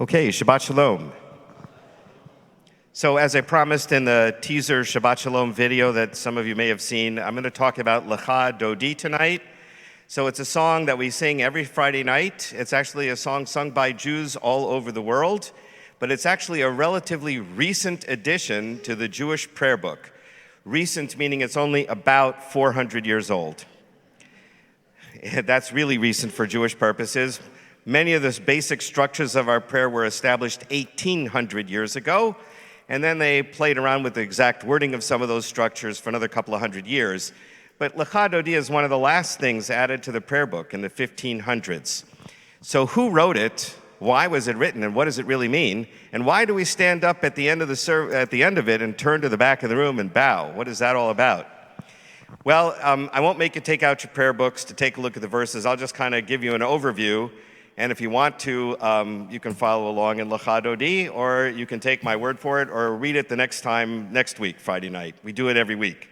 Okay, Shabbat Shalom. So as I promised in the teaser Shabbat Shalom video that some of you may have seen, I'm going to talk about Lekha Dodi tonight. So it's a song that we sing every Friday night. It's actually a song sung by Jews all over the world, but it's actually a relatively recent addition to the Jewish prayer book. Recent meaning it's only about 400 years old. That's really recent for Jewish purposes. Many of the basic structures of our prayer were established 1,800 years ago, and then they played around with the exact wording of some of those structures for another couple of hundred years. But Lekha Dodi is one of the last things added to the prayer book in the 1500s. So who wrote it? Why was it written? And what does it really mean? And why do we stand up at the end of it and turn to the back of the room and bow? What is that all about? Well, I won't make you take out your prayer books to take a look at the verses. I'll just kind of give you an overview. And if you want to, you can follow along in Lekha Dodi, or you can take my word for it, or read it the next week, Friday night. We do it every week.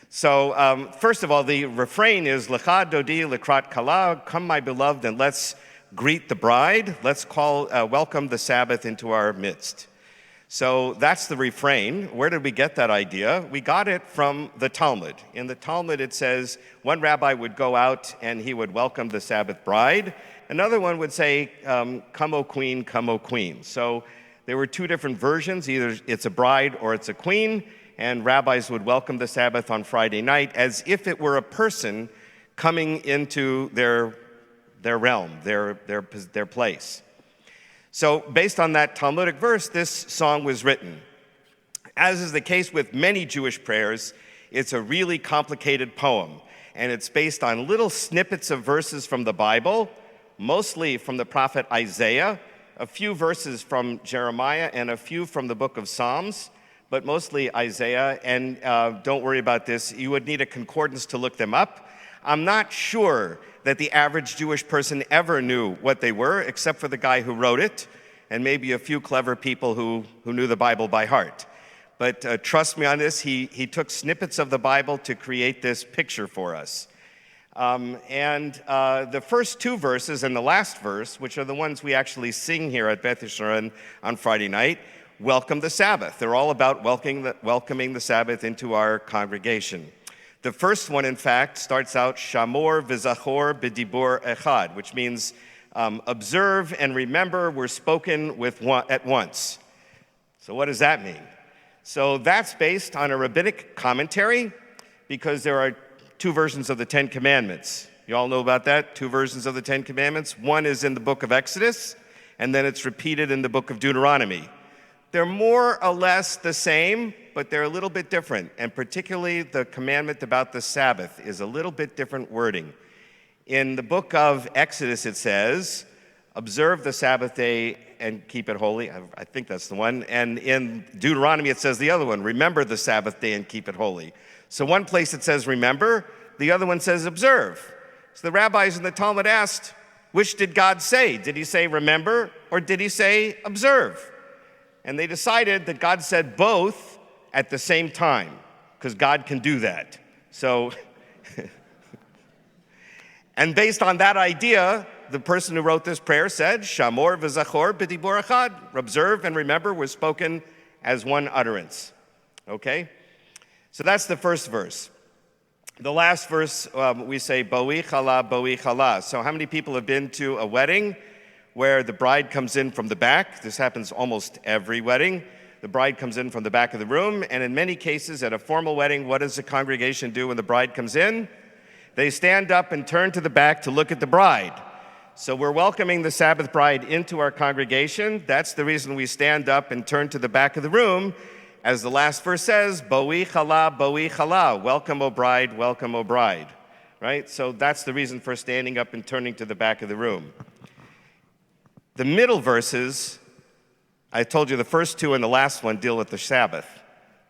So first of all, the refrain is Lekha Dodi Likrat Kala, come my beloved, and let's greet the bride. Let's welcome the Sabbath into our midst. So that's the refrain. Where did we get that idea? We got it from the Talmud. In the Talmud, it says one rabbi would go out and he would welcome the Sabbath bride. Another one would say, come, O queen, come, O queen. So there were two different versions. Either it's a bride or it's a queen, and rabbis would welcome the Sabbath on Friday night as if it were a person coming into their realm, their place. So based on that Talmudic verse, this song was written. As is the case with many Jewish prayers, it's a really complicated poem, and it's based on little snippets of verses from the Bible, mostly from the prophet Isaiah, a few verses from Jeremiah, and a few from the book of Psalms, but mostly Isaiah. And don't worry about this, you would need a concordance to look them up. I'm not sure that the average Jewish person ever knew what they were, except for the guy who wrote it, and maybe a few clever people who knew the Bible by heart. But trust me on this, he took snippets of the Bible to create this picture for us. The first two verses and the last verse, which are the ones we actually sing here at Beth Yeshurun on Friday night, welcome the Sabbath. They're all about welcoming the Sabbath into our congregation. The first one, in fact, starts out Shamor v'zachor b'dibur echad, which means observe and remember were spoken at once. So what does that mean? So that's based on a rabbinic commentary, because there are two versions of the Ten Commandments. You all know about that? Two versions of the Ten Commandments. One is in the book of Exodus, and then it's repeated in the book of Deuteronomy. They're more or less the same, but they're a little bit different. And particularly the commandment about the Sabbath is a little bit different wording. In the book of Exodus, it says, observe the Sabbath day and keep it holy. I think that's the one. And in Deuteronomy, it says the other one, remember the Sabbath day and keep it holy. So one place it says remember, the other one says observe. So the rabbis in the Talmud asked, which did God say? Did he say remember, or did he say observe? And they decided that God said both at the same time, because God can do that. So, and based on that idea, the person who wrote this prayer said, Shamor v'zachor b'dibur echad, observe and remember were spoken as one utterance. Okay? So that's the first verse. The last verse, we say, Boi chala, boi chala. So how many people have been to a wedding where the bride comes in from the back? This happens almost every wedding. The bride comes in from the back of the room, and in many cases at a formal wedding, what does the congregation do when the bride comes in? They stand up and turn to the back to look at the bride. So we're welcoming the Sabbath bride into our congregation. That's the reason we stand up and turn to the back of the room. As the last verse says, Boi chala, welcome, O bride, welcome, O bride. Right? So that's the reason for standing up and turning to the back of the room. The middle verses, I told you the first two and the last one deal with the Sabbath.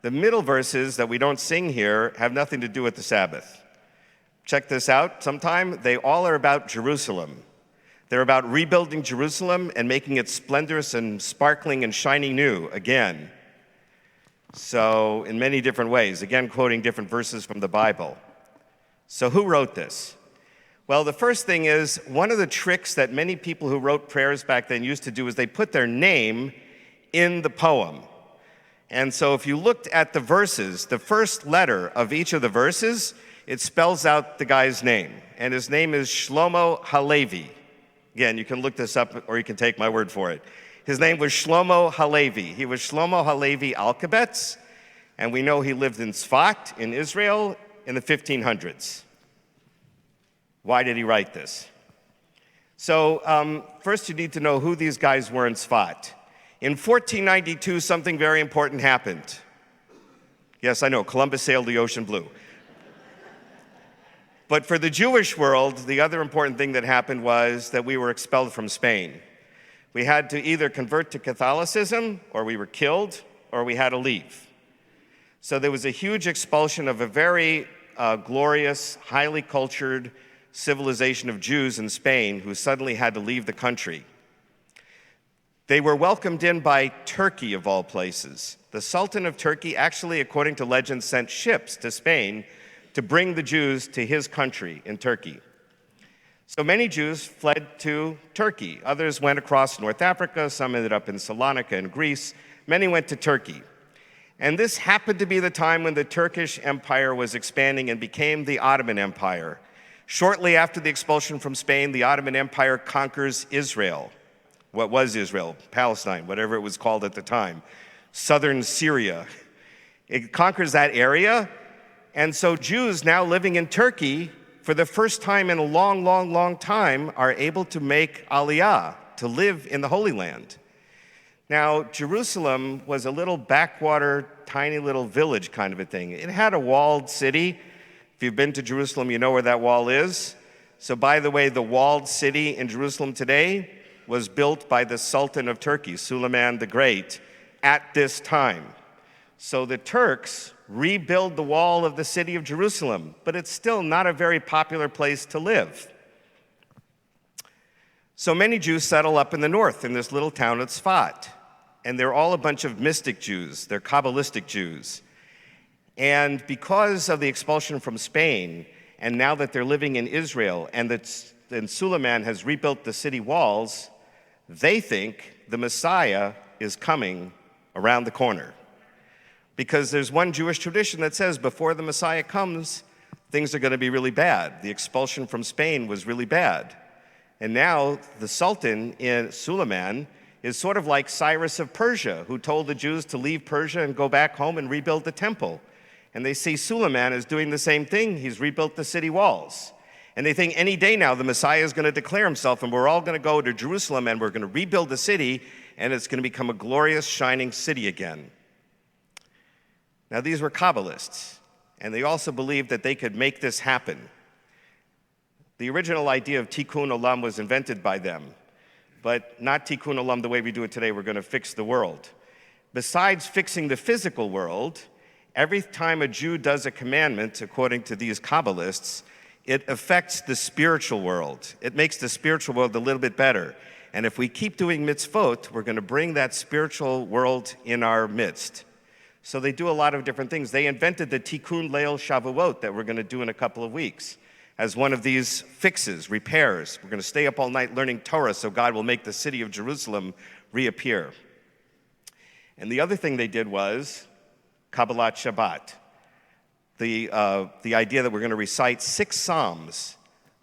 The middle verses that we don't sing here have nothing to do with the Sabbath. Check this out sometime. They all are about Jerusalem. They're about rebuilding Jerusalem and making it splendorous and sparkling and shining new again. So in many different ways, again quoting different verses from the Bible. So who wrote this? Well, the first thing is, one of the tricks that many people who wrote prayers back then used to do is they put their name in the poem. And so if you looked at the verses, the first letter of each of the verses, it spells out the guy's name. And his name is Shlomo Halevi. Again, you can look this up or you can take my word for it. His name was Shlomo Halevi. He was Shlomo Halevi Alkabetz, and we know he lived in Tzfat in Israel in the 1500s. Why did he write this? So first you need to know who these guys were in Tzfat. In 1492, something very important happened. Yes, I know, Columbus sailed the ocean blue. But for the Jewish world, the other important thing that happened was that we were expelled from Spain. We had to either convert to Catholicism, or we were killed, or we had to leave. So there was a huge expulsion of a very glorious, highly cultured civilization of Jews in Spain who suddenly had to leave the country. They were welcomed in by Turkey, of all places. The Sultan of Turkey actually, according to legend, sent ships to Spain to bring the Jews to his country in Turkey. So many Jews fled to Turkey. Others went across North Africa. Some ended up in Salonika in Greece. Many went to Turkey. And this happened to be the time when the Turkish Empire was expanding and became the Ottoman Empire. Shortly after the expulsion from Spain, the Ottoman Empire conquers Israel. What was Israel? Palestine, whatever it was called at the time. Southern Syria. It conquers that area. And so Jews now living in Turkey, for the first time in a long, long, long time, are able to make aliyah, to live in the Holy Land. Now, Jerusalem was a little backwater, tiny little village kind of a thing. It had a walled city. If you've been to Jerusalem, you know where that wall is. So by the way, the walled city in Jerusalem today was built by the Sultan of Turkey, Suleiman the Great, at this time. So the Turks rebuild the wall of the city of Jerusalem, but it's still not a very popular place to live. So many Jews settle up in the north in this little town of Tzfat, and they're all a bunch of mystic Jews. They're Kabbalistic Jews. And because of the expulsion from Spain, and now that they're living in Israel, and Suleiman has rebuilt the city walls, they think the Messiah is coming around the corner. Because there's one Jewish tradition that says before the Messiah comes, things are going to be really bad. The expulsion from Spain was really bad. And now the Sultan in Suleiman is sort of like Cyrus of Persia, who told the Jews to leave Persia and go back home and rebuild the temple. And they see Suleiman is doing the same thing. He's rebuilt the city walls. And they think any day now the Messiah is going to declare himself, and we're all going to go to Jerusalem and we're going to rebuild the city, and it's going to become a glorious, shining city again. Now, these were Kabbalists, and they also believed that they could make this happen. The original idea of tikkun olam was invented by them, but not tikkun olam the way we do it today. We're going to fix the world. Besides fixing the physical world, every time a Jew does a commandment, according to these Kabbalists, it affects the spiritual world. It makes the spiritual world a little bit better. And if we keep doing mitzvot, we're going to bring that spiritual world in our midst. So they do a lot of different things. They invented the Tikkun Leil Shavuot that we're going to do in a couple of weeks as one of these fixes, repairs. We're going to stay up all night learning Torah so God will make the city of Jerusalem reappear. And the other thing they did was Kabbalat Shabbat. The idea that we're going to recite 6 psalms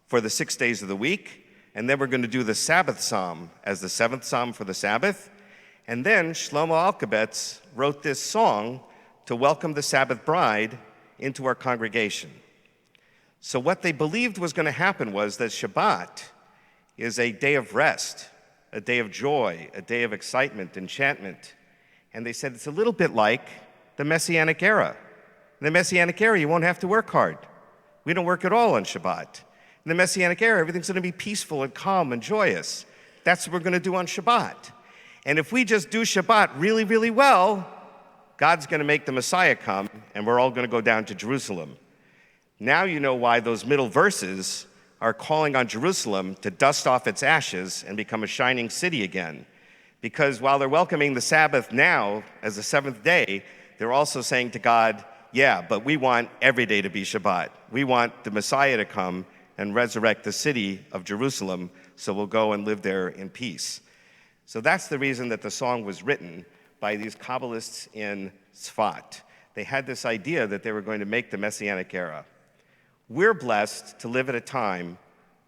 for the 6 days of the week, and then we're going to do the Sabbath psalm as the 7th psalm for the Sabbath. And then Shlomo Alkabetz wrote this song to welcome the Sabbath bride into our congregation. So what they believed was going to happen was that Shabbat is a day of rest, a day of joy, a day of excitement, enchantment. And they said it's a little bit like the Messianic era. In the Messianic era, you won't have to work hard. We don't work at all on Shabbat. In the Messianic era, everything's going to be peaceful and calm and joyous. That's what we're going to do on Shabbat. And if we just do Shabbat really, really well, God's going to make the Messiah come, and we're all going to go down to Jerusalem. Now you know why those middle verses are calling on Jerusalem to dust off its ashes and become a shining city again. Because while they're welcoming the Sabbath now as the 7th day, they're also saying to God, yeah, but we want every day to be Shabbat. We want the Messiah to come and resurrect the city of Jerusalem, so we'll go and live there in peace. So that's the reason that the song was written by these Kabbalists in Tzfat. They had this idea that they were going to make the Messianic era. We're blessed to live at a time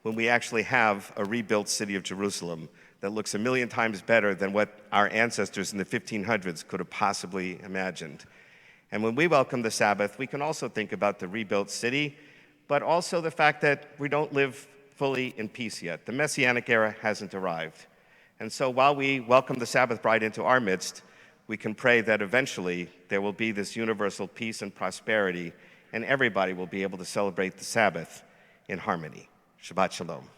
when we actually have a rebuilt city of Jerusalem that looks a million times better than what our ancestors in the 1500s could have possibly imagined. And when we welcome the Sabbath, we can also think about the rebuilt city, but also the fact that we don't live fully in peace yet. The Messianic era hasn't arrived. And so while we welcome the Sabbath bride into our midst, we can pray that eventually there will be this universal peace and prosperity, and everybody will be able to celebrate the Sabbath in harmony. Shabbat Shalom.